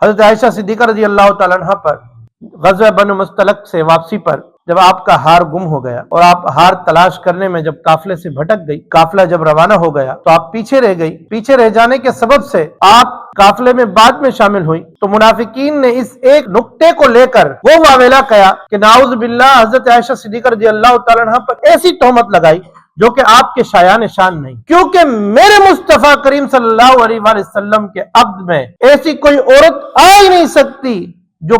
حضرت عائشہ صدیقہ رضی اللہ تعالیٰ عنہ پر غزوہ بنو مستلق سے واپسی پر جب آپ کا ہار گم ہو گیا اور آپ ہار تلاش کرنے میں جب قافلے سے بھٹک گئی، قافلہ جب روانہ ہو گیا تو آپ پیچھے رہ گئی، پیچھے رہ جانے کے سبب سے آپ قافلے میں بعد میں شامل ہوئی تو منافقین نے اس ایک نقطے کو لے کر وہ واویلا کیا کہ نعوذ باللہ حضرت عائشہ صدیقہ رضی اللہ تعالیٰ عنہ پر ایسی تہمت لگائی جو کہ آپ کے شایان شان نہیں، کیونکہ میرے مصطفیٰ کریم صلی اللہ علیہ وآلہ وسلم کے عقد میں ایسی کوئی عورت آ ہی نہیں سکتی جو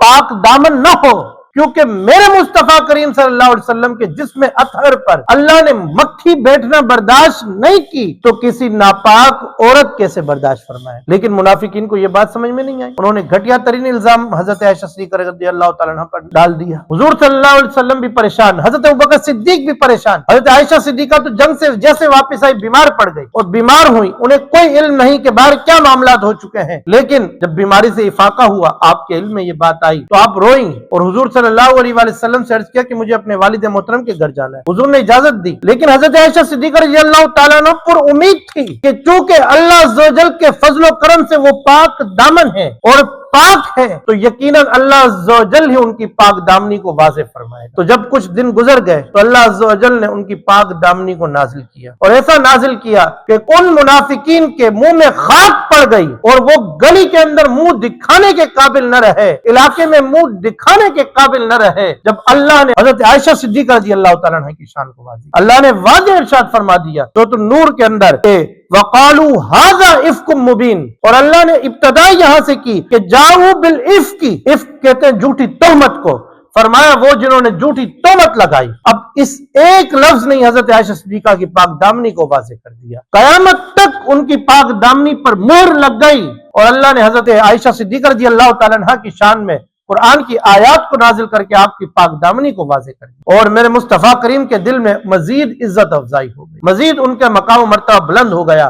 پاک دامن نہ ہو، کیونکہ میرے مصطفیٰ کریم صلی اللہ علیہ وسلم کے جسم اطہر پر اللہ نے مکھی بیٹھنا برداشت نہیں کی تو کسی ناپاک عورت کیسے برداشت فرمائے۔ لیکن منافقین کو یہ بات سمجھ میں نہیں آئی، انہوں نے گھٹیا ترین الزام حضرت عائشہ صدیقہ رضی اللہ تعالیٰ عنہ پر ڈال دیا۔ حضور صلی اللہ علیہ وسلم بھی پریشان، حضرت ابوبکر صدیق بھی پریشان، حضرت عائشہ صدیقہ تو جنگ سے جیسے واپس آئی بیمار پڑ گئی اور بیمار ہوئی، انہیں کوئی علم نہیں کہ باہر کیا معاملات ہو چکے ہیں، لیکن جب بیماری سے افاقہ ہوا، آپ کے علم میں یہ بات آئی تو آپ روئیں اور حضور صلی اللہ علیہ وآلہ وسلم سے عرض کیا کہ مجھے اپنے والد محترم کے گھر جانا ہے۔ حضور نے اجازت دی، لیکن حضرت عائشہ صدیقہ رضی اللہ تعالیٰ عنہ پر امید تھی کہ چونکہ اللہ عز و جل کے فضل و کرم سے وہ پاک دامن ہے اور پاک ہے تو یقیناً اللہ عز و جل ہی ان کی پاک دامنی کو واضح فرمائے گا۔ تو جب کچھ دن گزر گئے تو اللہ عز و جل نے ان کی پاک دامنی کو نازل کیا اور ایسا نازل کیا کہ ان منافقین کے منہ میں خاک پڑ گئی اور وہ گلی کے اندر منہ دکھانے کے قابل نہ رہے، علاقے میں منہ دکھانے کے قابل نہ رہے، جب اللہ نے حضرت عائشہ صدیقہ رضی اللہ تعالیٰ عنہ کی شان کو واضح، اللہ نے واضح ارشاد فرما دیا سورۃ النور کے اندر وَقَالُوا هَذَا إِفْكٌ مُبِينٌ، اور اللہ نے ابتدا یہاں سے کی کہ جاؤ بالعفق، عفق کہتے ہیں جھوٹی تہمت کو، فرمایا وہ جنہوں نے جھوٹی تہمت لگائی۔ اب اس ایک لفظ نے حضرت عائشہ صدیقہ کی پاک دامنی کو واضح کر دیا، قیامت تک ان کی پاک دامنی پر مہر لگ گئی اور اللہ نے حضرت عائشہ صدیقہ رضی اللہ تعالیٰ عنہ کی شان میں قرآن کی آیات کو نازل کر کے آپ کی پاک دامنی کو واضح کر دیا اور میرے مصطفیٰ کریم کے دل میں مزید عزت افزائی ہو گئی، مزید ان کے مقام و مرتبہ بلند ہو گیا